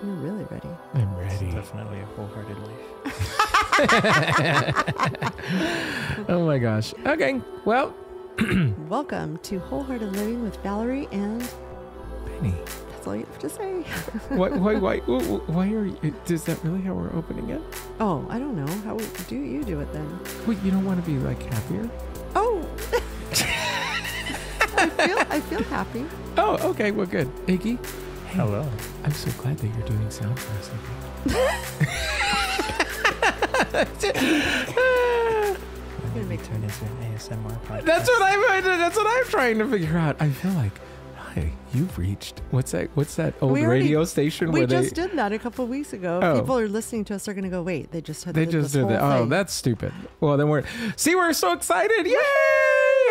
You're really ready. I'm ready. It's definitely a wholehearted life. Oh my gosh. Okay. Well, Welcome to Wholehearted Living with Valerie and Bennie. That's all you have to say. Why are you? Is that really how we're opening it? Oh, I don't know. How do you do it then? Wait, you don't want to be like happier? Oh. I feel happy. Oh, okay. Well, good. Iggy. Hey, Hello. I'm so glad that you're doing sound for us. Maybe we turn into an ASMR podcast. That's what I'm trying to figure out. I feel like, hi, you've reached what's that old radio station we where they just did that a couple of weeks ago. Oh. People are listening to us. They're going to go, wait, they just did did this that. whole Oh, thing. that's stupid. Well, then we're so excited. Yay!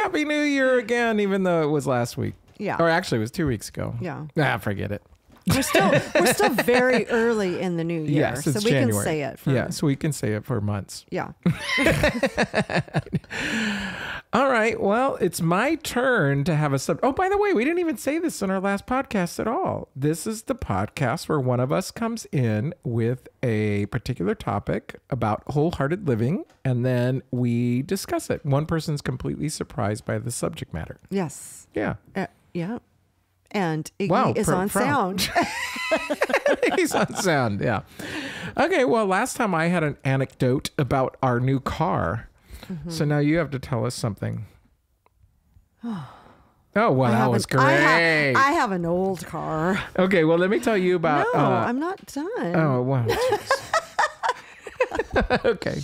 Happy New Year again, even though it was last week. Yeah. Or actually, it was 2 weeks ago. Yeah. Forget it. We're still very early in the new year. Yes, it's so we January. can say it. Yes, we can say it for months. Yeah. All right. Well, it's my turn to have a Oh, by the way, we didn't even say this in our last podcast at all. This is the podcast where one of us comes in with a particular topic about wholehearted living, and then we discuss it. One person's completely surprised by the subject matter. Yes. Yeah. Yeah. And Iggy is on sound. He's on sound, yeah. Okay, well, last time I had an anecdote about our new car. Mm-hmm. So now you have to tell us something. Oh, well, that was great. I have an old car. Okay, well, let me tell you about... No, I'm not done. Oh, wow. Okay.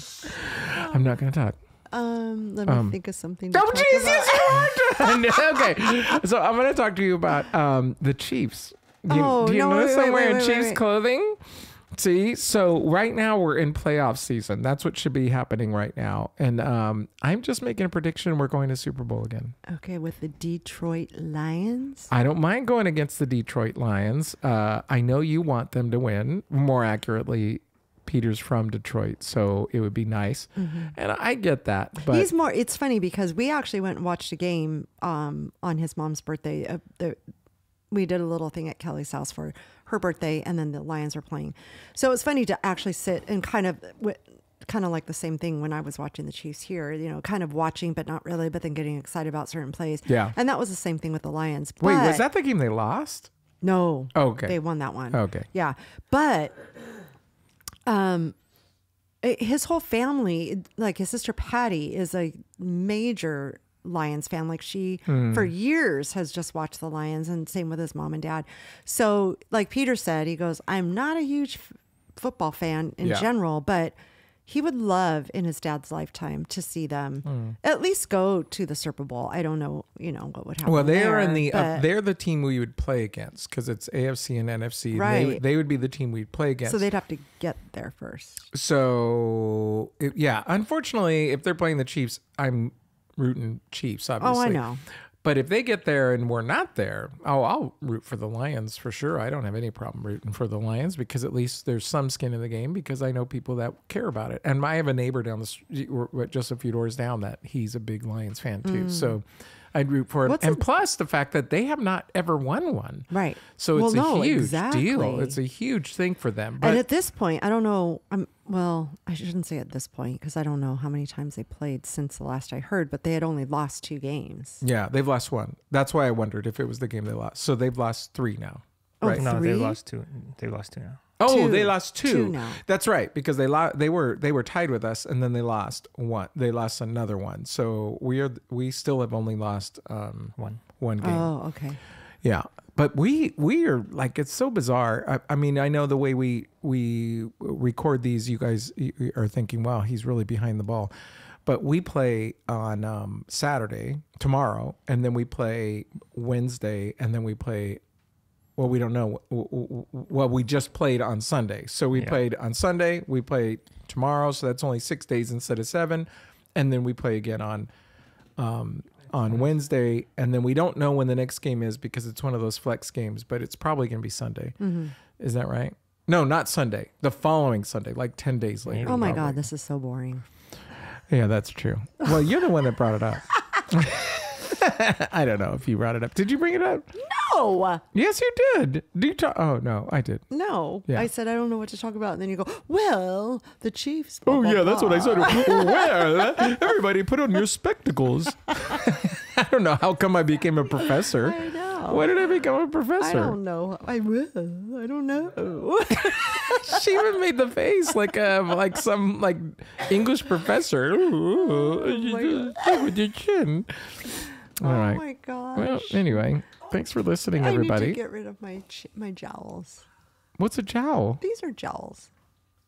I'm not going to talk. Let me think of something. Oh, Jesus, you are done. Okay, so I'm going to talk to you about the Chiefs. Do you notice I'm wearing Chiefs clothing? See, so right now we're in playoff season. That's what should be happening right now. And I'm just making a prediction we're going to Super Bowl again. Okay, with the Detroit Lions? I don't mind going against the Detroit Lions. I know you want them to win. More accurately, Peter's from Detroit, so it would be nice. Mm-hmm. And I get that. But it's funny because we actually went and watched a game on his mom's birthday. We did a little thing at Kelly's house for her birthday, and then the Lions were playing. So it was funny to actually sit and kind of like the same thing when I was watching the Chiefs here, kind of watching, but not really, but then getting excited about certain plays. Yeah. And that was the same thing with the Lions. Wait, was that the game they lost? No. Okay. They won that one. Okay. Yeah. But his whole family, like his sister Patty, is a major Lions fan. Like she for years has just watched the Lions, and same with his mom and dad. So like Peter said, he goes, I'm not a huge football fan in general, but he would love in his dad's lifetime to see them at least go to the Super Bowl. I don't know, what would happen. Well, they're they're the team we would play against because it's AFC and NFC. Right. They would be the team we'd play against. So they'd have to get there first. So unfortunately, if they're playing the Chiefs, I'm rooting Chiefs, obviously. Oh, I know. But if they get there and we're not there, I'll root for the Lions for sure. I don't have any problem rooting for the Lions because at least there's some skin in the game because I know people that care about it. And I have a neighbor down the street, just a few doors down, that he's a big Lions fan too. So I'd root for it. Plus the fact that they have not ever won one. Right. So it's a huge deal. It's a huge thing for them. But and at this point, I don't know. I shouldn't say at this point because I don't know how many times they played since the last I heard, but they had only lost 2 games. Yeah, they've lost 1. That's why I wondered if it was the game they lost. So they've lost 3 now. Right? No, 3? they lost 2. They lost 2 now. Oh, they lost 2. 2 now. That's right, because they were tied with us, and then they lost 1. They lost another one. So we still have only lost one game. Oh, okay. Yeah, but we are like, it's so bizarre. I mean, I know the way we record these, you guys are thinking, wow, he's really behind the ball. But we play on Saturday, tomorrow, and then we play Wednesday, and then we play. Well, we don't know. Well, we just played on Sunday. So we played on Sunday. We play tomorrow. So that's only 6 days instead of 7. And then we play again on Wednesday. And then we don't know when the next game is because it's one of those flex games. But it's probably going to be Sunday. Mm-hmm. Is that right? No, not Sunday. The following Sunday, like 10 days later. Oh, my God. This is so boring. Yeah, that's true. Well, you're the one that brought it up. I don't know if you brought it up. Did you bring it up? No. Yes, you did. Do you talk? Oh no, I did. No. Yeah. I said, I don't know what to talk about. And then you go, well, the Chiefs. Oh yeah, that's what I said. Well, everybody put on your spectacles. I don't know. How come I became a professor? I know. Why did I become a professor? I don't know. I don't know. She even made the face like some English professor. Ooh, with your chin. All right. Oh my gosh. Well, anyway, thanks for listening, everybody. I need to get rid of my jowls. What's a jowl? These are jowls.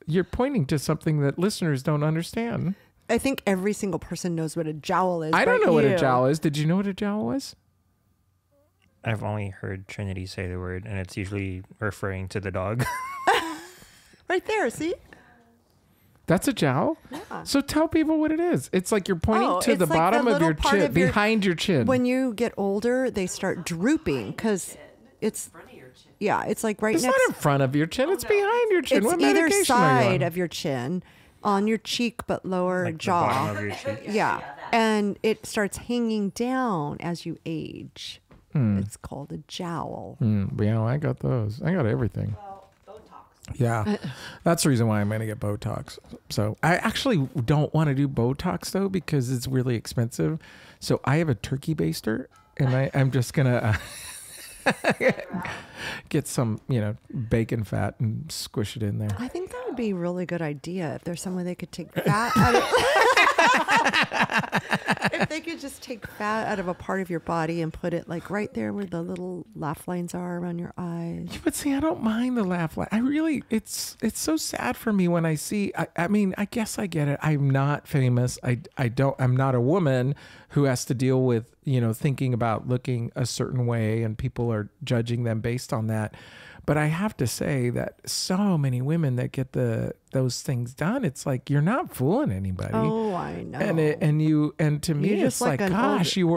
You're pointing to something that listeners don't understand. I think every single person knows what a jowl is. I don't know what a jowl is. Did you know what a jowl was? I've only heard Trinity say the word, and it's usually referring to the dog. Right there, see? That's a jowl? Yeah. So tell people what it is. It's like you're pointing to the it's like bottom the of your little part chin, of your- behind your chin. When you get older, they start drooping because it's yeah, it's like right It's next. not in front of your chin. It's behind your chin. It's What either medication are you side on? of your chin, on your cheek but lower Like the jaw. bottom of your cheek. Yeah, and it starts hanging down as you age. It's called a jowl. Yeah, I got those. I got everything. Yeah, that's the reason why I'm going to get Botox. So I actually don't want to do Botox though because it's really expensive. So I have a turkey baster, and I'm just gonna get some, bacon fat and squish it in there. I think that would be a really good idea if there's someone they could take fat out of. If they could just take fat out of a part of your body and put it like right there where the little laugh lines are around your eyes. But see, I don't mind the laugh line. It's so sad for me when I see. I mean, I guess I get it. I'm not famous. I'm not a woman who has to deal with thinking about looking a certain way and people are judging them based on that. But I have to say that so many women that get those things done, it's like you're not fooling anybody. Oh, I know. And to me, You're it's just like like, an gosh, you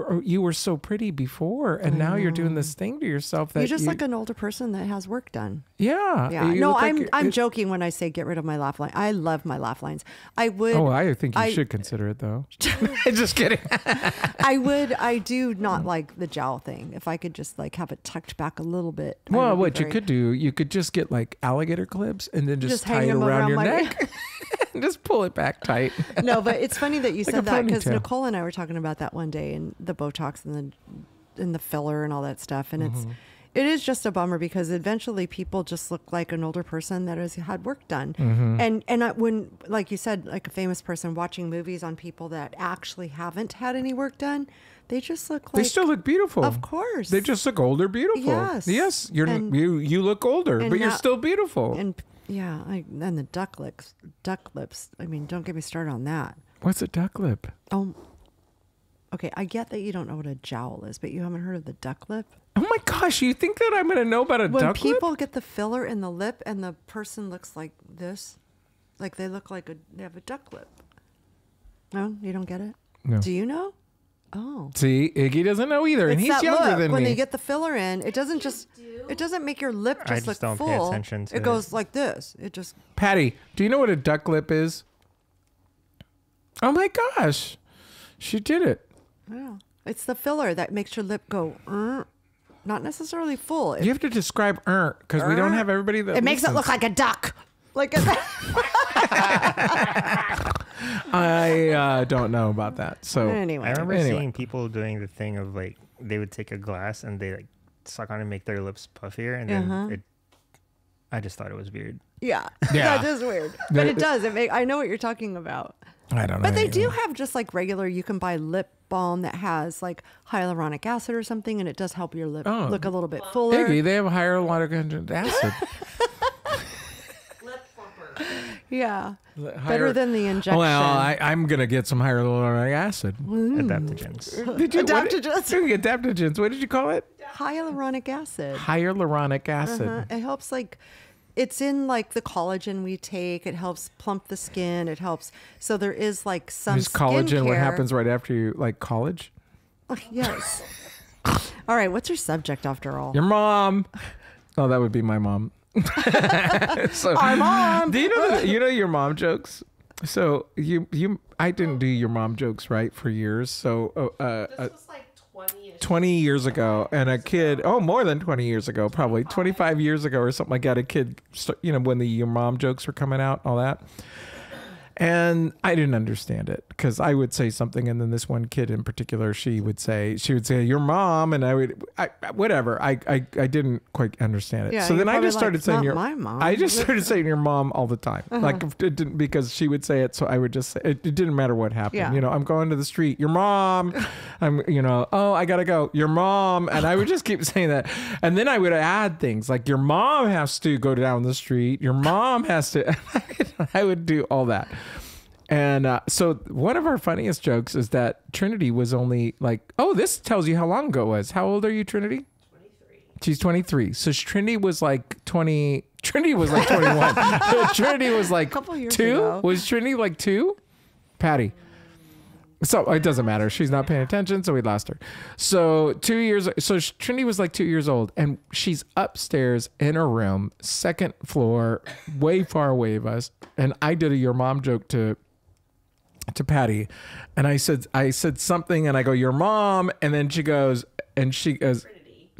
were so pretty before, and now you're doing this thing to yourself that You're just like an older person that has work done. Yeah. Yeah. You No, look like I'm joking when I say get rid of my laugh line. I love my laugh lines. I would. Oh, I think you should consider it though. Just kidding. I do not like the jowl thing. If I could just like have it tucked back a little bit. I Well, would be what you very- could do, you could just get like alligator clips and then just tie hang it them around your my neck and just pull it back tight. No, but it's funny that you Like a said that because ponytail. Nicole and I were talking about that one day, and the Botox and the filler and all that stuff, and it is just a bummer because eventually people just look like an older person that has had work done, when, like you said, like a famous person watching movies on people that actually haven't had any work done, they just look like They still look beautiful. Of course. They just look older, beautiful. Yes. You look older, and but you're now- still beautiful. and yeah, and the duck lips. I mean, don't get me started on that. What's a duck lip? Oh, okay. I get that you don't know what a jowl is, but you haven't heard of the duck lip? Oh my gosh, you think that I'm going to know about a When duck lip? people get the filler in the lip and the person looks like this, like they look like they have a duck lip. No, you don't get it? No. Do you know? Oh. See, Iggy doesn't know either, and It's he's that younger look. than When me. they get the filler in, it doesn't make your lip I just just look don't pay full. attention to it it. goes like this. It just Patty, do you know what a duck lip is? Oh my gosh, she did it. yeah. It's the filler that makes your lip go not necessarily full. You have to describe because we don't have everybody that It makes it listens. look like a duck. Like a I don't know about that. So Anyway. I remember Anyway. seeing people doing the thing of like they would take a glass and they like suck on it and make their lips puffier, and then I just thought it was weird. Yeah. Yeah. That is weird. But it does. I know what you're talking about. I don't know. But they do anything. have just like regular, you can buy lip balm that has like hyaluronic acid or something, and it does help your lip Oh. look a little bit fuller. Iggy, they have hyaluronic acid. Yeah. Better than the injection. Well, I'm gonna get some hyaluronic acid. Adaptogens. Did you Adaptogens. Adaptogens. What did you call it? Hyaluronic acid. Hyaluronic acid. It helps like it's in like the collagen we take. It helps plump the skin. It helps. So there is like some Is collagen what skincare. happens right after you like college? Yes. All right. What's your subject after all? Your mom. Oh, that would be my mom. So, Our mom. Do you know your mom jokes? So I didn't do your mom jokes right for years. So This was like 20 years ago, and a kid, more than 20 years ago, probably 25 years ago or something like that, a kid, when the your mom jokes were coming out, all that. And I didn't understand it because I would say something, and then this one kid in particular, she would say your mom, and I didn't quite understand it. Yeah, so then I just started saying my mom. I just started saying your mom all the time, like it didn't, because she would say it, so I would just say it didn't matter what happened. Yeah. You know, I'm going to the street, your mom. I'm, I gotta go, your mom, and I would just keep saying that, and then I would add things like your mom has to go down the street, your mom has to. I would do all that. And so one of our funniest jokes is that Trinity was only like, this tells you how long ago it was. How old are you, Trinity? 23. She's 23. So Trinity was like 20. Trinity was like 21. Trinity was like a couple years 2. ago. Was Trinity like 2? Patty. So it doesn't matter. She's not paying attention, so we lost her. So 2 years. So Trinity was like 2 years old, and she's upstairs in her room, 2nd floor, way far away of us. And I did a your mom joke to Patty, and I said something, and I go, your mom, and then she goes,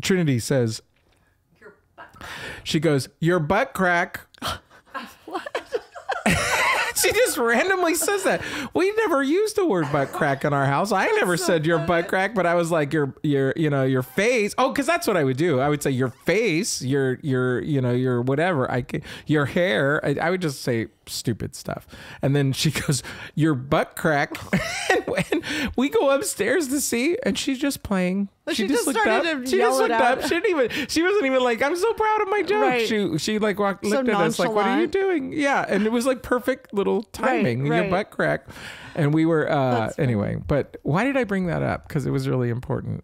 Trinity says, she goes, your butt crack. She just randomly says that. We never used the word butt crack in our house. I never said your butt crack, but I was like your face. Oh, because that's what I would do. I would say your face, your whatever. Your hair. I would just say stupid stuff. And then she goes, your butt crack. and we go upstairs to see, and she's just playing. She just looked up. She just looked up. She wasn't even like, I'm so proud of my joke. Right. She like looked at us like, what are you doing? Yeah. And it was like perfect little timing. Right. Your butt crack. And we were, anyway, but why did I bring that up? Because it was really important.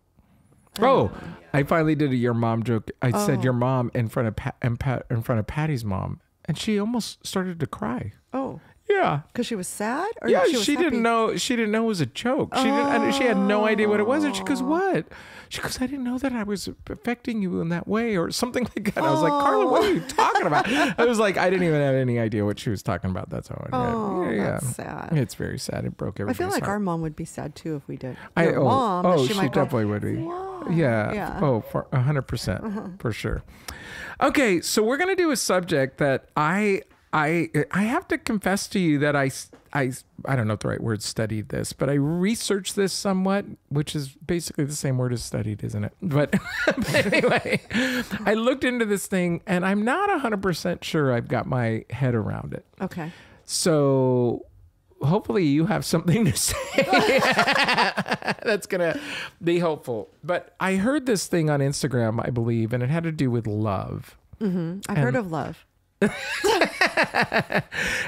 I finally did a your mom joke. I said your mom in front of Patty's mom, and she almost started to cry. Oh. Yeah. Because she was sad? Or Yeah, she didn't know. She didn't know it was a joke. She had no idea what it was. And she goes, what? She goes, I didn't know that I was affecting you in that way or something like that. I was like, Carla, what are you talking about? I was like, I didn't even have any idea what she was talking about. That's how I knew. That's sad. It's very sad. It broke everybody's I feel like heart. our mom would be sad too if we did. She might go, definitely would be. Whoa. Yeah. Oh, for 100%, for sure. Okay, so we're gonna do a subject that I have to confess to you that I don't know if the right word studied this, but I researched this somewhat, which is basically the same word as studied, isn't it? But anyway, I looked into this thing, and I'm not 100% sure I've got my head around it. Okay. So hopefully you have something to say that's going to be helpful. But I heard this thing on Instagram, I believe, and it had to do with love. I've heard of love.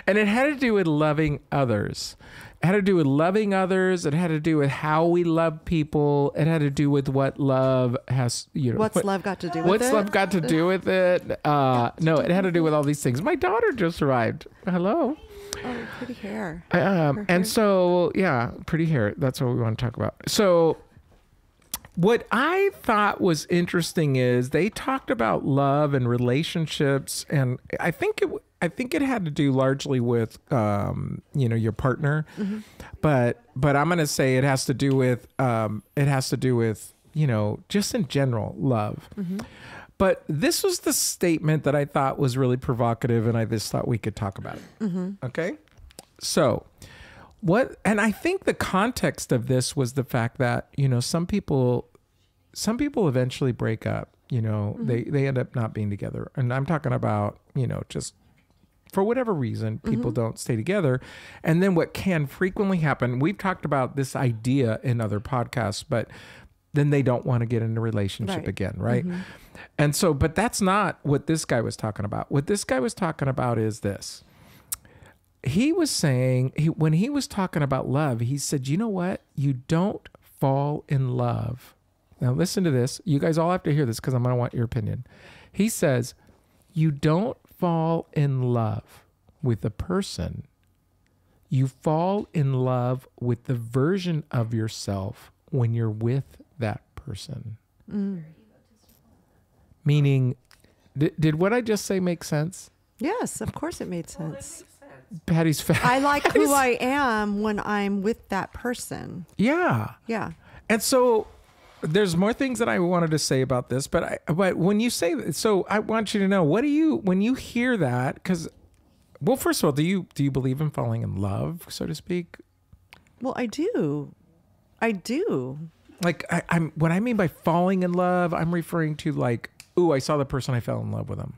And it had to do with loving others. It had to do with loving others. It had to do with how we love people. It had to do with what love has, What's love got to do with it? What's love got to do with it? No, it had to do with all these things. My daughter just arrived. Hello. Oh, pretty hair. And so, yeah, pretty hair. That's what we want to talk about. So what I thought was interesting is they talked about love and relationships, and I think it had to do largely with your partner, but I'm gonna say it has to do with just in general love. But this was the statement that I thought was really provocative, and I just thought we could talk about it. Okay, so. And I think the context of this was the fact that, some people eventually break up, they end up not being together. And I'm talking about, just for whatever reason, people don't stay together. And then what can frequently happen, we've talked about this idea in other podcasts, but then they don't want to get in a relationship again. Right. And so, but that's not what this guy was talking about. What this guy was talking about is this. He was saying, when he was talking about love, he said, you know what? You don't fall in love. Now listen to this. You guys all have to hear this because I'm going to want your opinion. He says, you don't fall in love with a person. You fall in love with the version of yourself when you're with that person. Meaning, did what I just say make sense? Yes, of course it made sense. Patty's fat. I like who I am when I'm with that person. Yeah. Yeah. And so there's more things that I wanted to say about this, but when you say, so I want you to know, when you hear that, because, well, first of all, do you believe in falling in love, so to speak? Well, I do. Like, I'm what I mean by falling in love, I'm referring to like, ooh, I saw the person, I fell in love with them.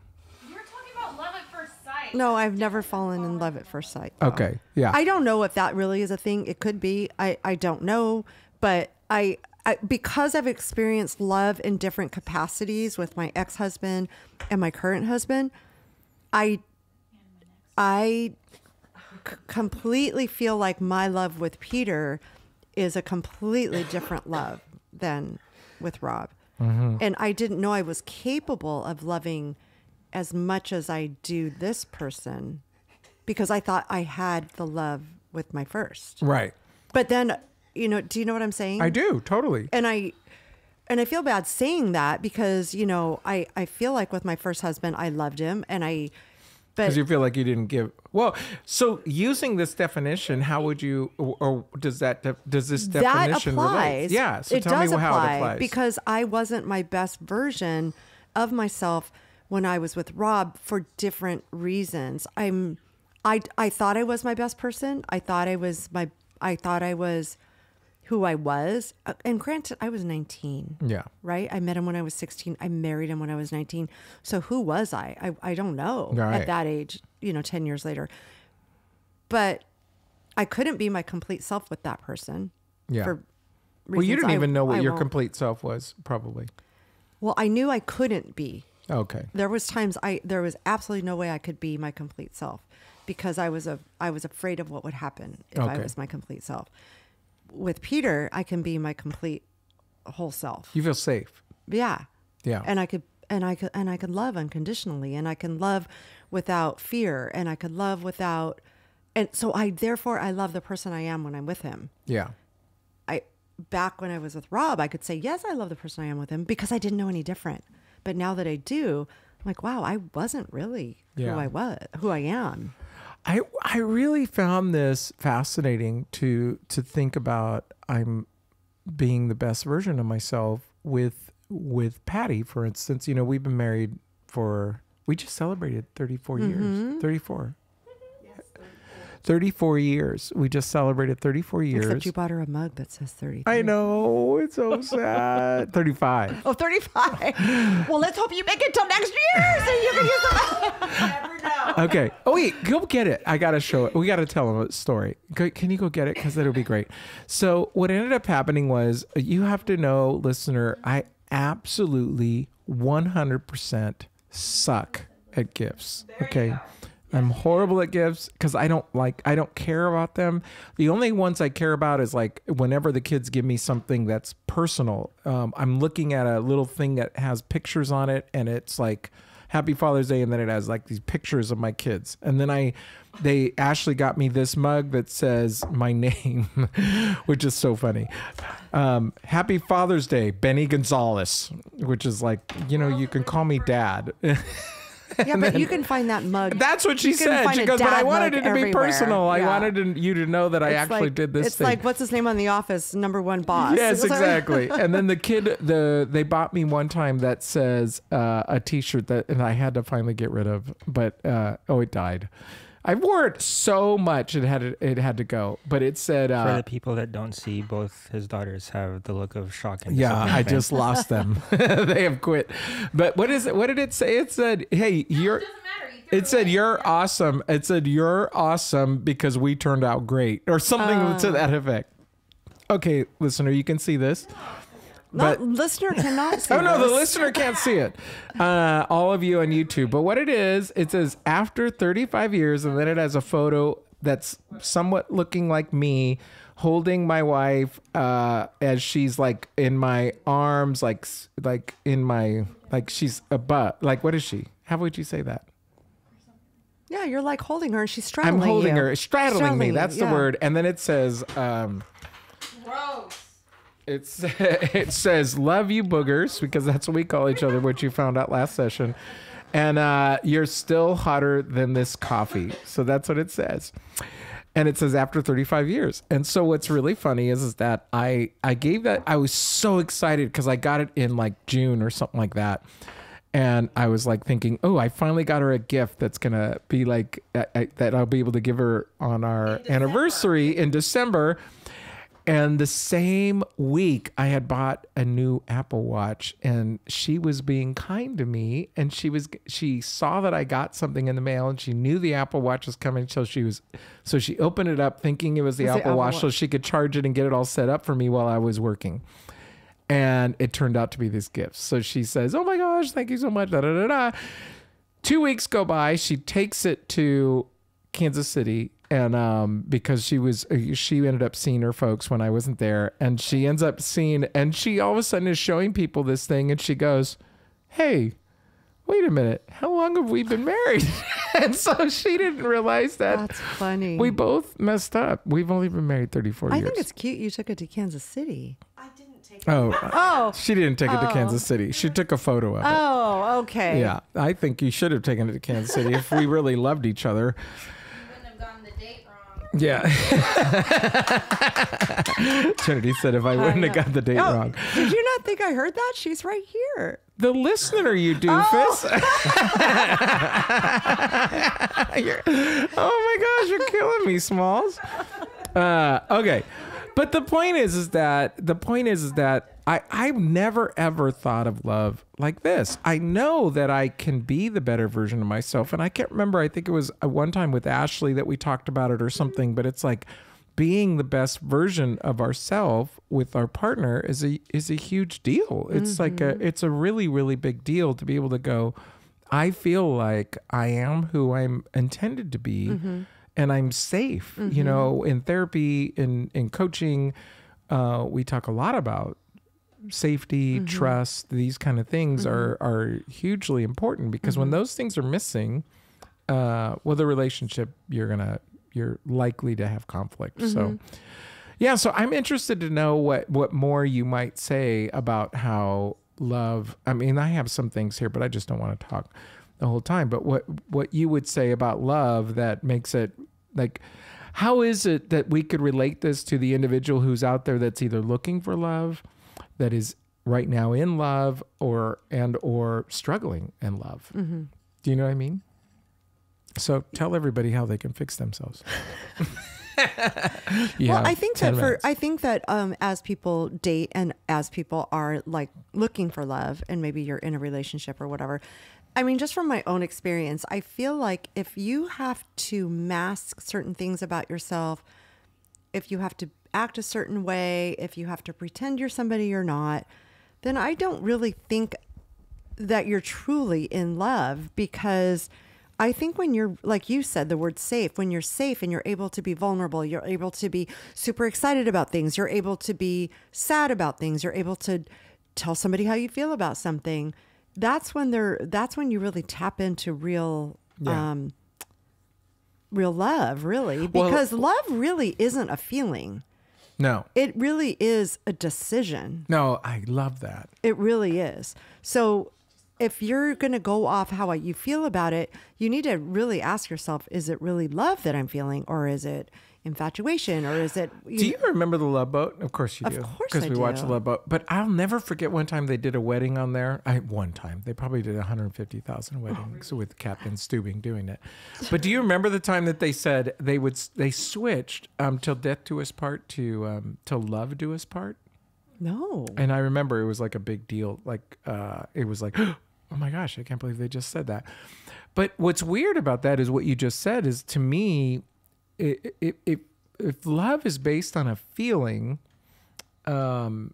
You're talking about love at first sight. No, I've never fallen in love at first sight. Though. Okay, yeah. I don't know if that really is a thing. It could be. I don't know, but I because I've experienced love in different capacities with my ex-husband and my current husband, I completely feel like my love with Peter is a completely different love than with Rob. Mm-hmm. And I didn't know I was capable of loving as much as I do this person because I thought I had the love with my first. Right. But then, you know, do you know what I'm saying? I do, totally. And I feel bad saying that because, you know, I feel like with my first husband, I loved him because you feel like you didn't give. Well, so using this definition, how would you, or does this definition that applies? Relate? Yeah. So tell me how it applies. Because I wasn't my best version of myself when I was with Rob for different reasons. I thought I was my best person. I thought I was who I was. And granted, I was 19. Yeah. Right? I met him when I was 16. I married him when I was 19. So who was I? I don't know at that age, you know, 10 years later. But I couldn't be my complete self with that person. Yeah. For well, you didn't even know what your won't. complete self was, probably. Well, I knew I couldn't be. Okay. There was times there was absolutely no way I could be my complete self because I was afraid of what would happen if I was my complete self. With Peter, I can be my complete whole self. You feel safe. Yeah. Yeah. And I could love unconditionally, and I can love without fear, and I could love without, and so I love the person I am when I'm with him. Yeah. Back when I was with Rob, I could say, yes, I love the person I am with him because I didn't know any different. But now that I do, I'm like, wow, I wasn't really who I am. I really found this fascinating to think about. I'm being the best version of myself with Patty, for instance. You know, we've been married we just celebrated 34 years. 34. 34 years. We just celebrated 34 years. Except you bought her a mug that says 33. I know. It's so sad. 35. Oh, 35. Well, let's hope you make it till next year so you can use the never know. Okay. Oh, wait. Go get it. I got to show it. We got to tell them a story. Can you go get it? Because that'll be great. So what ended up happening was, you have to know, listener, I absolutely 100% suck at gifts. Okay. I'm horrible at gifts because I don't care about them. The only ones I care about is like whenever the kids give me something that's personal. I'm looking at a little thing that has pictures on it, and it's like Happy Father's Day, and then it has like these pictures of my kids. And then Ashley got me this mug that says my name, which is so funny. Happy Father's Day, Benny Gonzalez, which is like, you know, you can call me Dad. Yeah, but you can find that mug. That's what she said. She goes, but I wanted it to be personal. I wanted you to know that I actually did this it's thing. It's like, what's his name on The Office? #1 boss. Yes, exactly. And then the kid, they bought me one time that says a T-shirt and I had to finally get rid of, but it died. I wore it so much it had to go, but it said for the people that don't see, both his daughters have the look of shock and I just lost them. They have quit. But what is it? What did it say? It said, "Hey, It said you're awesome. It said you're awesome because we turned out great," or something to that effect. Okay, listener, you can see this. But listener cannot see Oh, no, this. the listener can't see it. All of you on YouTube. But what it says after 35 years, and then it has a photo that's somewhat looking like me holding my wife as she's like in my arms, like in my, like she's a butt. Like, what is she? How would you say that? Yeah, you're like holding her and she's straddling I'm holding you. her, straddling me. That's the word. And then it says, Gross. it says, love you boogers, because that's what we call each other, which you found out last session. And you're still hotter than this coffee. So that's what it says. And it says after 35 years. And so what's really funny is that I gave that, I was so excited because I got it in like June or something like that. And I was like thinking, oh, I finally got her a gift that's going to be like, that I'll be able to give her on our anniversary in December. And the same week I had bought a new Apple Watch, and she was being kind to me, and she saw that I got something in the mail, and she knew the Apple Watch was coming. So she opened it up thinking it was the Apple Watch so she could charge it and get it all set up for me while I was working. And it turned out to be this gift. So she says, oh my gosh, thank you so much. Da, da, da, da. 2 weeks go by. She takes it to Kansas City. And because she ended up seeing her folks when I wasn't there. And she ends up seeing, and she all of a sudden is showing people this thing. And she goes, hey, wait a minute. How long have we been married? And so she didn't realize that. That's funny. We both messed up. We've only been married 34 years. I think it's cute you took it to Kansas City. I didn't take it. Oh, she didn't take it to Kansas City. She took a photo of it. Oh, okay. Yeah, I think you should have taken it to Kansas City if we really loved each other. You wouldn't have gotten the date wrong. Yeah. Trinity said if I wouldn't have got the date wrong. Did you not think I heard that? She's right here. The listener, you doofus. Oh my gosh, you're killing me, Smalls. Okay. But the point is that I've never ever thought of love like this. I know that I can be the better version of myself. And I can't remember, I think it was one time with Ashley that we talked about it or something, but it's like being the best version of ourselves with our partner is a huge deal. It's like it's a really, really big deal to be able to go, I feel like I am who I'm intended to be. And I'm safe. You know, in therapy, in coaching, we talk a lot about safety, trust. These kind of things are hugely important because when those things are missing, well, the relationship, you're likely to have conflict. So, yeah. So I'm interested to know what more you might say about how love. I mean, I have some things here, but I just don't want to talk the whole time. But what you would say about love that makes it like, how is it that we could relate this to the individual who's out there that's either looking for love, that is right now in love, or struggling in love? Do you know what I mean? So tell everybody how they can fix themselves. Well, I think that as people date and as people are like looking for love, and maybe you're in a relationship or whatever, I mean, just from my own experience, I feel like if you have to mask certain things about yourself, if you have to act a certain way, if you have to pretend you're somebody you're not, then I don't really think that you're truly in love. Because I think when you're, like you said, the word safe, when you're safe and you're able to be vulnerable, you're able to be super excited about things, you're able to be sad about things, you're able to tell somebody how you feel about something. That's when you really tap into real love, really, because love really isn't a feeling. No, it really is a decision. No, I love that. It really is. So if you're going to go off how you feel about it, you need to really ask yourself, is it really love that I'm feeling, or is it infatuation, or is it... Do you remember The Love Boat? Of course you do. Of course Because we watched The Love Boat. But I'll never forget one time they did a wedding on there. One time. They probably did 150,000 weddings with Captain Steubing doing it. But do you remember the time that they said they switched Till Death Do Us Part to Till Love Do Us Part? No. And I remember it was like a big deal. Like, it was like, oh my gosh, I can't believe they just said that. But what's weird about that is what you just said is, to me, if love is based on a feeling, man,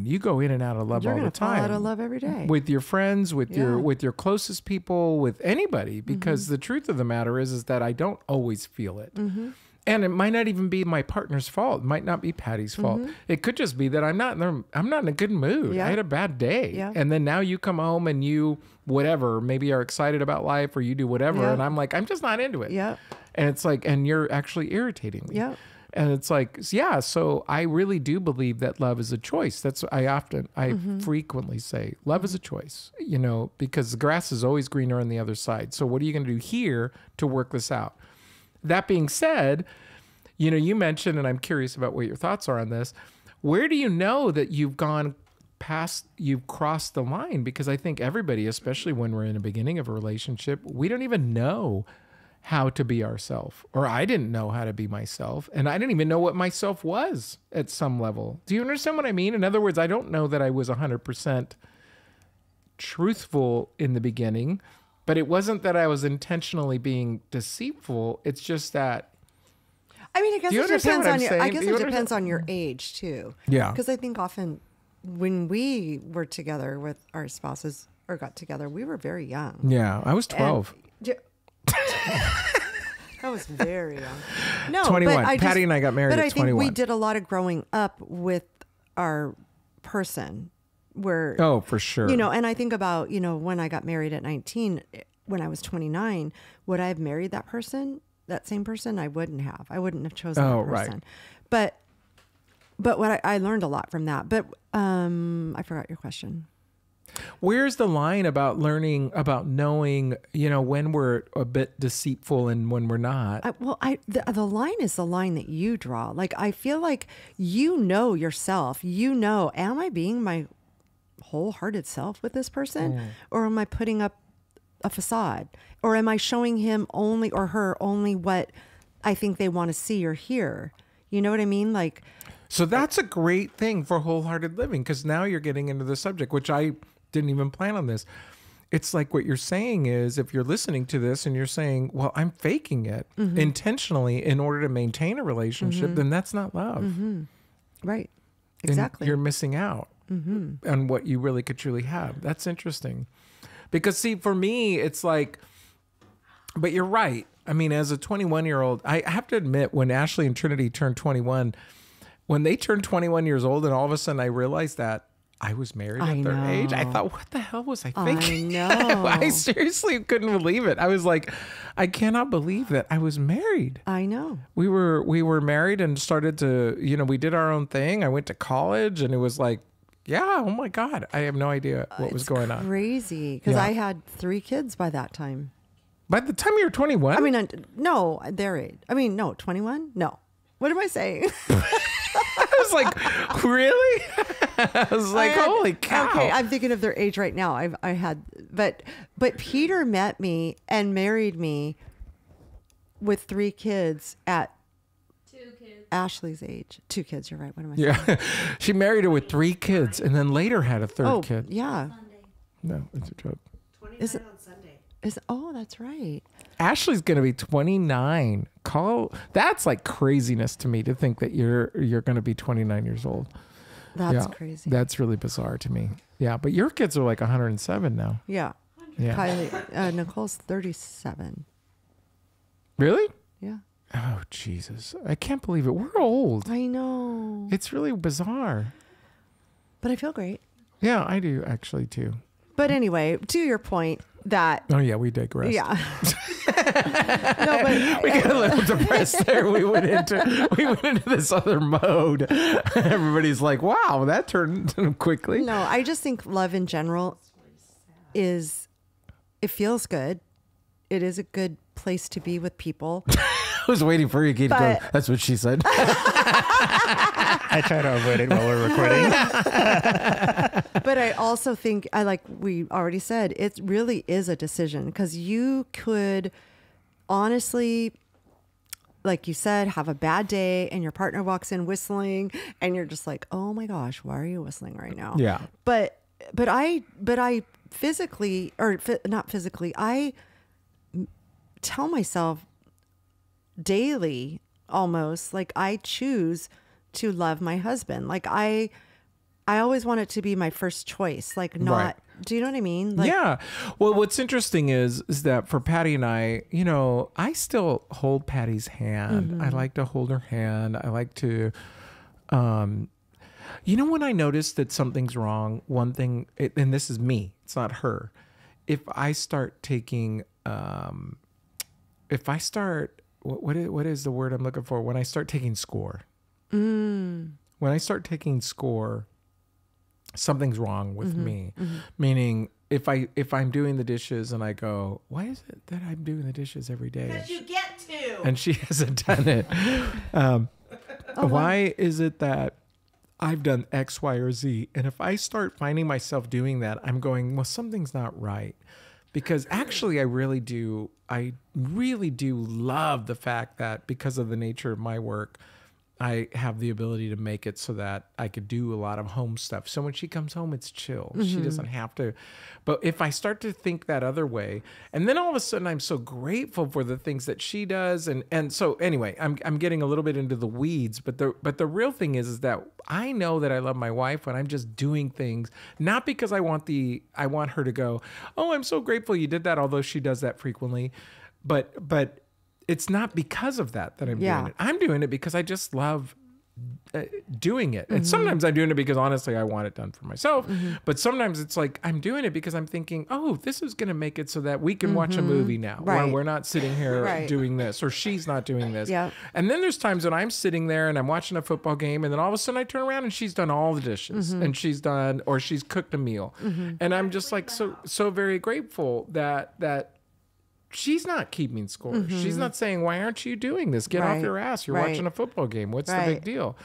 you go in and out of love all the time. Fall out of love every day with your friends, with your closest people, with anybody. Because the truth of the matter is that I don't always feel it. And it might not even be my partner's fault. It might not be Patty's fault. It could just be that I'm not in a good mood. I had a bad day. And then now you come home and you, whatever, maybe are excited about life, or you do whatever. And I'm like, I'm just not into it. And it's like, and you're actually irritating me. And it's like, yeah, so I really do believe that love is a choice. That's I frequently say, love is a choice, you know, because the grass is always greener on the other side. So what are you going to do here to work this out? that being said, you know, you mentioned, and I'm curious about what your thoughts are on this. Where do you know that you've crossed the line? Because I think everybody, especially when we're in the beginning of a relationship, we don't even know how to be ourselves. Or I didn't know how to be myself. And I didn't even know what myself was at some level. Do you understand what I mean? In other words, I don't know that I was 100% truthful in the beginning, but it wasn't that I was intentionally being deceitful. It's just that. I mean, I guess it depends on your. I guess it depends on your Mm-hmm. age too. Yeah. Because I think often when we were together with our spouses or got together, we were very young. Yeah, I was 12. I was very young. No, 21. But Patty and I got married but at I think 21. we did a lot of growing up with our person. Where Oh, for sure. You know, and I think about, you know, when I got married at 19, when I was 29, would I have married that person, that same person? I wouldn't have. I wouldn't have chosen that person. Right. But what I learned a lot from that. But I forgot your question. Where's the line about learning, about knowing, you know, when we're a bit deceitful and when we're not? The line is the line that you draw. Like, I feel like you know yourself. You know, am I being my wholehearted self with this person? Or am I putting up a facade? Or am I showing him only or her only what I think they want to see or hear? You know what I mean? Like, So that's a great thing for wholehearted living, because now you're getting into the subject, which I didn't even plan on this. It's like what you're saying is, if you're listening to this and you're saying, well, I'm faking it intentionally in order to maintain a relationship, then that's not love. right. And Exactly. you're missing out on what you really could truly have. That's interesting. Because see, for me, it's like, but you're right. I mean, as a 21-year-old, I have to admit, when Ashley and Trinity turned 21, when they turned 21 years old and all of a sudden I realized that I was married at their age, I thought, what the hell was I thinking? I know. I seriously couldn't believe it. I was like, I cannot believe that I was married. I know. We were married and started to, you know, we did our own thing. I went to college and it was like, yeah, oh my God, I have no idea what was going on. Crazy. Because Yeah. I had 3 kids by that time. By the time you were 21? I mean, no, their age. I mean, no, 21? No. What am I saying? I was like, really? I was like, holy cow. Okay, I'm thinking of their age right now. I had, but Peter met me and married me with 3 kids at 2 kids. Ashley's age. 2 kids, you're right. What am I saying? Yeah. She married her with 3 kids and then later had a third Oh, kid. yeah. Sunday. No, it's a joke. 29 Is it- on Sunday. Oh, that's right. Ashley's going to be 29. That's like craziness to me to think that you're going to be 29 years old. That's Yeah, crazy. That's really bizarre to me. Yeah, but your kids are like 107 now. Yeah. Yeah. Kylie, Nicole's 37. Really? Yeah. Oh, Jesus. I can't believe it. We're old. I know. It's really bizarre. But I feel great. Yeah, I do actually too. But anyway, to your point that, Oh yeah, we digress. yeah. No, but We got a little depressed there. We went into this other mode. Everybody's like, "Wow, that turned quickly." no, I just think love in general it feels good. It is a good place to be with people. I was waiting for you to go. But- That's what she said. I try to avoid it while we're recording. But I also think, we already said, it really is a decision, because you could honestly, like you said, have a bad day and your partner walks in whistling and you're just like, oh my gosh, why are you whistling right now? Yeah. But I physically, or not physically, I tell myself daily, almost, like, I choose to love my husband. Like, I always want it to be my first choice, like, not, Right. do you know what I mean? Like, Yeah. Well, what's interesting is that for Patty and I, you know, I still hold Patty's hand. I like to hold her hand. I like to, you know, when I notice that something's wrong, one thing, and this is me, it's not her. If I start taking, what is the word I'm looking for? When I start taking score. When I start taking score, something's wrong with me. Meaning, if I'm doing the dishes and I go, why is it that I'm doing the dishes every day? Because you get too. and she hasn't done it. Why is it that I've done X, Y, or Z, and if I start finding myself doing that, I'm going, well, something's not right. Because actually, I really do love the fact that because of the nature of my work, I have the ability to make it so that I could do a lot of home stuff. So when she comes home, it's chill. She doesn't have to. But if I start to think that other way, and then all of a sudden I'm so grateful for the things that she does. And so anyway, I'm getting a little bit into the weeds, but the real thing is that I know that I love my wife when I'm just doing things, not because I want her to go, oh, I'm so grateful you did that, although she does that frequently. But it's not because of that I'm doing it. I'm doing it because I just love doing it. And sometimes I'm doing it because honestly, I want it done for myself. But sometimes it's like, I'm doing it because I'm thinking, oh, this is going to make it so that we can watch a movie now. Where we're not sitting here doing this, or she's not doing this. Yep. And then there's times when I'm sitting there and I'm watching a football game, and then all of a sudden I turn around and she's done all the dishes and she's cooked a meal. And I'm just like, so very grateful that she's not keeping score. She's not saying, why aren't you doing this? Get off your ass. You're watching a football game. What's the big deal?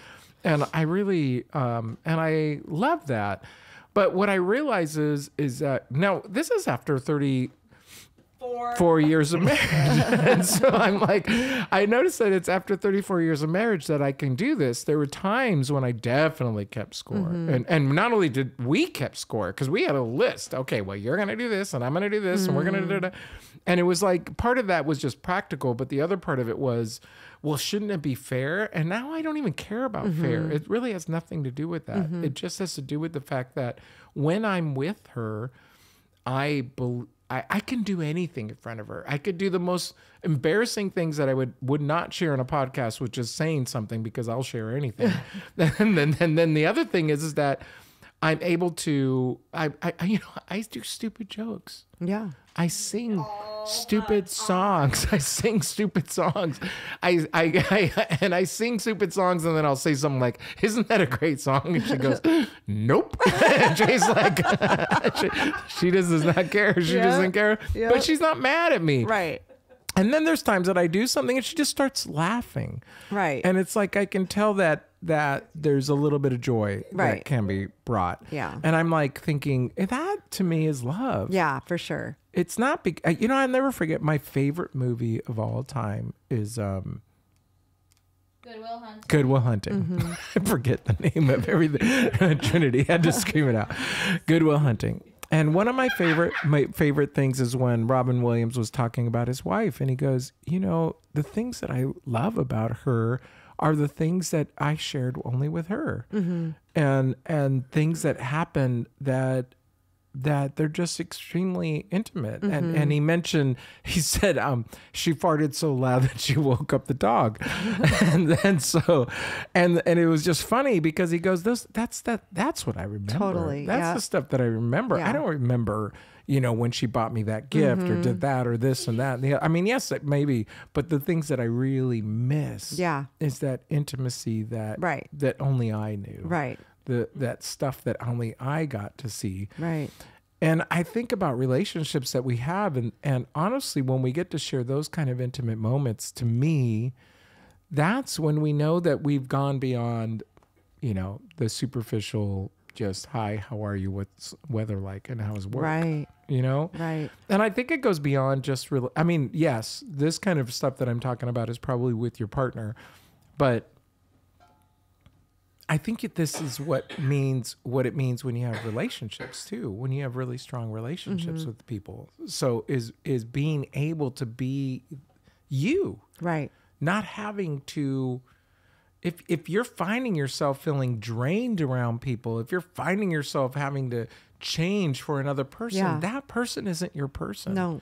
And I really, and I love that. But what I realize is that now this is after 34 years of marriage. And so I'm like, I noticed that it's after 34 years of marriage that I can do this. There were times when I definitely kept score. And not only did we kept score, because we had a list. Okay, well, you're going to do this and I'm going to do this and we're going to do that. And it was like, part of that was just practical, but the other part of it was, well, shouldn't it be fair? And now I don't even care about fair. It really has nothing to do with that. It just has to do with the fact that when I'm with her, I can do anything in front of her. I could do the most embarrassing things that I would not share on a podcast, which is saying something, because I'll share anything. and then the other thing is that I'm able to, I do stupid jokes. Yeah. I sing stupid songs. I sing stupid songs. I sing stupid songs, and then I'll say something like, "Isn't that a great song?" And she goes, "Nope." And she's like, she does not care. She doesn't care, but she's not mad at me. Right. And then there's times that I do something and she just starts laughing. Right. And it's like I can tell that there's a little bit of joy that can be brought. Yeah. And I'm like thinking, that to me is love. Yeah, for sure. It's not I'll never forget, my favorite movie of all time is Good Will Hunting. Good Will Hunting. I forget the name of everything. Trinity had to scream it out. Good Will Hunting. And one of my favorite things is when Robin Williams was talking about his wife, and he goes, the things that I love about her are the things that I shared only with her, and things that happen that they're just extremely intimate. And he said she farted so loud that she woke up the dog. and it was just funny because he goes, that's what I remember. Totally. That's the stuff that I remember. I don't remember, when she bought me that gift or did that or this and that. I mean, yes, maybe, but the things that I really miss is that intimacy that only I knew. Right. That stuff that only I got to see. Right. And I think about relationships that we have, and honestly, when we get to share those kind of intimate moments, to me, that's when we know that we've gone beyond, the superficial, just, hi, how are you? What's weather like? And how's work? Right. Right. And I think it goes beyond just yes, this kind of stuff that I'm talking about is probably with your partner, but I think this is what it means when you have relationships too, when you have really strong relationships with people. So is being able to be you. Right. Not having to, if you're finding yourself feeling drained around people, if you're finding yourself having to change for another person, that person isn't your person. No.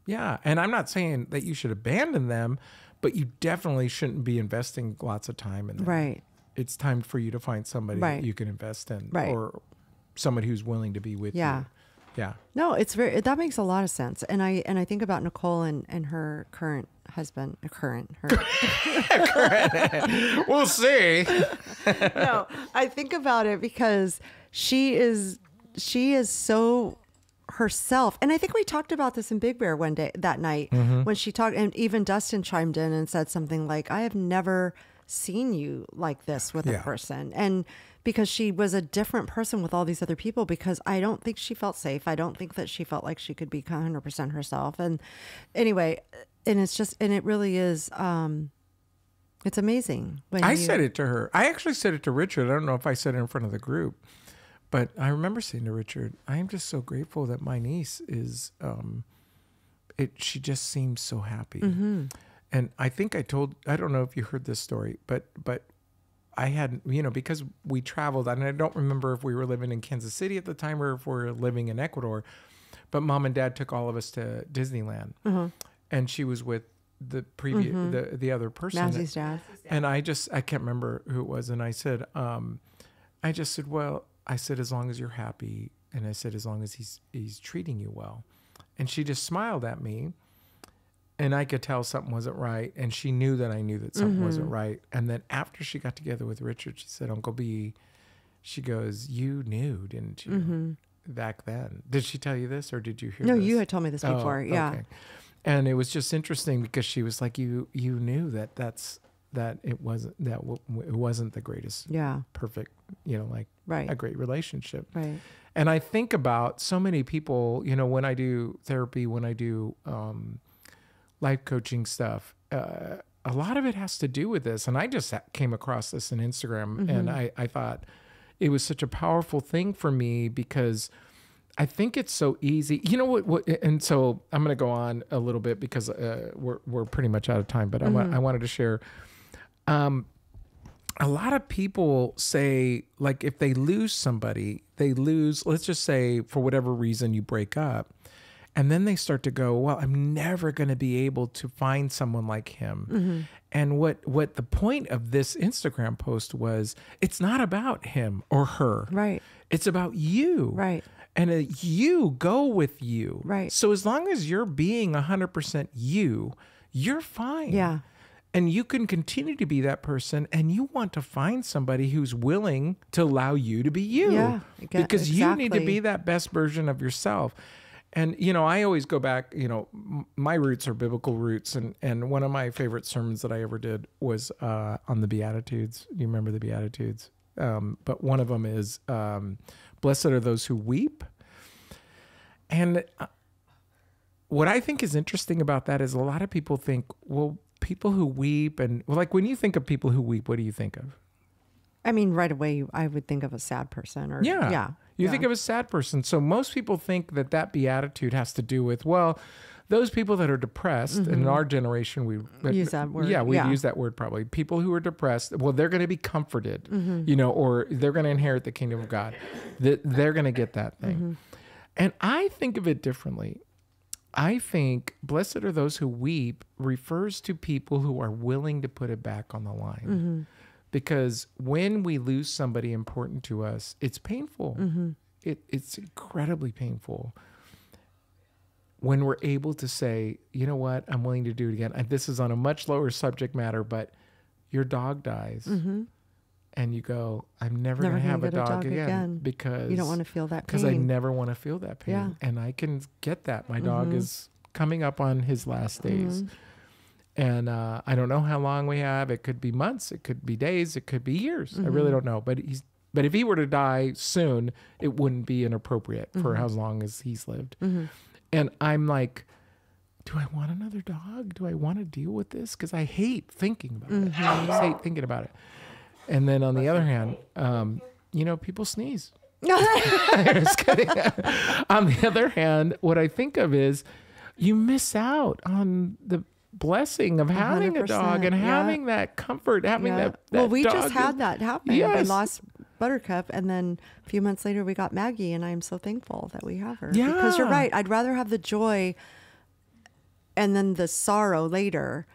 Yeah. And I'm not saying that you should abandon them, but you definitely shouldn't be investing lots of time in them. Right. It's time for you to find somebody that you can invest in, or somebody who's willing to be with you. Yeah. No, that makes a lot of sense. And I think about Nicole and her current husband, we'll see. No, I think about it because she is so herself. And I think we talked about this in Big Bear that night when she talked, and even Dustin chimed in and said something like, I have never seen you like this with a person. And because she was a different person with all these other people, because I don't think she felt safe. I don't think that she felt like she could be 100% herself. And anyway, and it really is, it's amazing. I said it to her. I actually said it to Richard. I don't know if I said it in front of the group, but I remember saying to Richard, I am just so grateful that my niece is, she just seems so happy. And I think I don't know if you heard this story, but I had, because we traveled, and I don't remember if we were living in Kansas City at the time or if we were living in Ecuador, but Mom and Dad took all of us to Disneyland, and she was with the previous, the other person. Mazzy's dad. And I can't remember who it was. And I said, well, I said, as long as you're happy. And I said, as long as he's treating you well. And she just smiled at me. And I could tell something wasn't right. And she knew that I knew that something wasn't right. And then after she got together with Richard, she said, Uncle B, she goes, you knew, didn't you? Back then. Did she tell you this, or did you hear this? No, you had told me this before. Yeah. Okay. And it was just interesting because she was like, you knew that it wasn't the greatest, perfect, a great relationship. Right. And I think about so many people, when I do therapy, when I do, life coaching stuff, a lot of it has to do with this. And I just came across this on Instagram, and I thought it was such a powerful thing for me because I think it's so easy. You know what? And so I'm going to go on a little bit because we're pretty much out of time. But I wanted to share. A lot of people say, like, if they lose somebody, let's just say for whatever reason you break up. And then they start to go, well, I'm never going to be able to find someone like him. And what the point of this Instagram post was, it's not about him or her. Right. It's about you. Right. And you go with you. Right. So as long as you're being 100% you, you're fine. Yeah. And you can continue to be that person, and you want to find somebody who's willing to allow you to be you. Yeah. Because you need to be that best version of yourself. And, I always go back, my roots are biblical roots. And one of my favorite sermons that I ever did was on the Beatitudes. You remember the Beatitudes? But one of them is, blessed are those who weep. And what I think is interesting about that is a lot of people think, well, people who weep, and like when you think of people who weep, what do you think of? I mean, right away, I would think of a sad person. Or You think of a sad person. So most people think that beatitude has to do with, well, those people that are depressed, and in our generation, we use that word. Yeah, we use that word probably. People who are depressed, well, they're going to be comforted, or they're going to inherit the kingdom of God. They're going to get that thing. And I think of it differently. I think blessed are those who weep refers to people who are willing to put it back on the line. Because when we lose somebody important to us, it's painful. It's incredibly painful. When we're able to say, you know what, I'm willing to do it again. And this is on a much lower subject matter, but your dog dies. And you go, I'm never going to have a dog again because you don't want to feel that pain. Because I never want to feel that pain. Yeah. And I can get that. My dog is coming up on his last days. And I don't know how long we have. It could be months. It could be days. It could be years. I really don't know. But if he were to die soon, it wouldn't be inappropriate for how long as he's lived. And I'm like, do I want another dog? Do I want to deal with this? Because I hate thinking about it. I just hate thinking about it. And then on the other hand, people sneeze. Just kidding. On the other hand, what I think of is you miss out on the blessing of having a dog and having that comfort, having that well, we dog just had that happen. Yes. We lost Buttercup, and then a few months later we got Maggie, and I'm so thankful that we have her. Yeah. Because you're right. I'd rather have the joy and then the sorrow later,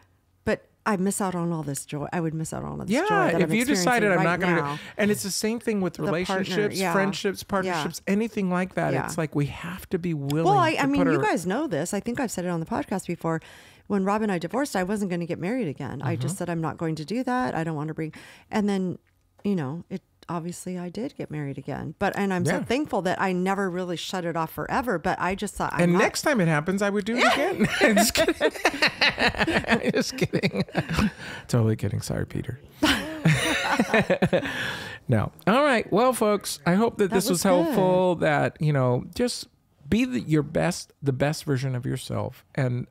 but I miss out on all this joy. I would miss out on all this joy that if I'm you decided I'm not going to, and it's the same thing with relationships, friendships, partnerships, anything like that. Yeah. It's like we have to be willing. Well, I mean, you guys know this. I think I've said it on the podcast before. When Rob and I divorced, I wasn't going to get married again. I just said, I'm not going to do that. I don't want to bring, and then, obviously I did get married again. And I'm so Yeah. totally that I never really shut it off forever. But I just thought, next time it happens, I would do it again. I'm just kidding. I'm just kidding. Totally kidding. Sorry, Peter. No. All right. Well, folks, I hope that this was helpful. That, just be the best version of yourself. And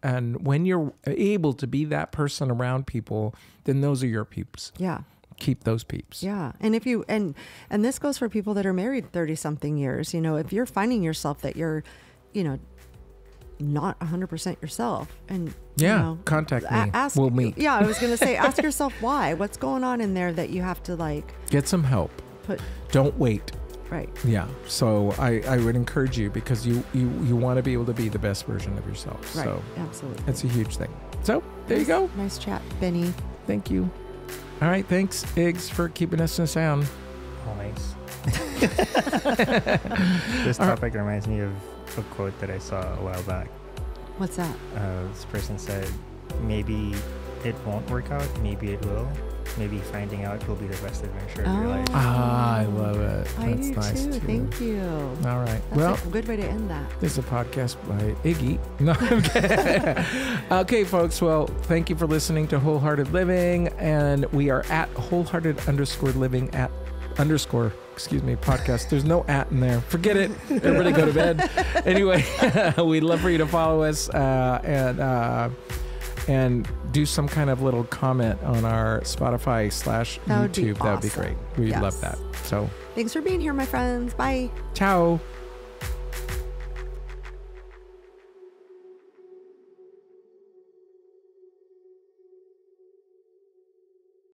when you're able to be that person around people, then those are your peeps. Yeah. Keep those peeps. Yeah. And if you, and this goes for people that are married 30 something years, if you're finding yourself that you're, not 100% yourself, and contact me. We'll meet. Yeah. I was going to say, ask yourself why. What's going on in there that you have to get some help. Don't wait. Right. Yeah. So I would encourage you, because you want to be able to be the best version of yourself. Right. So absolutely. That's a huge thing. So there you go. Nice chat, Benny. Thank you. All right. Thanks, Iggs, for keeping us in sound. Always. This topic reminds me of a quote that I saw a while back. What's that? This person said, maybe it won't work out, maybe it will. Maybe finding out will be the best adventure of your life. I love it. I That's do nice too. Thank you. All right. That's a good way to end that. This is a podcast by Iggy. No, I'm kidding. Okay, folks. Well, thank you for listening to Wholehearted Living. And we are at wholehearted_living podcast. There's no at in there. Forget it. Everybody go to bed. Anyway, we'd love for you to follow us and do some kind of little comment on our Spotify /YouTube. That would be great. We'd love that. So thanks for being here, my friends. Bye. Ciao.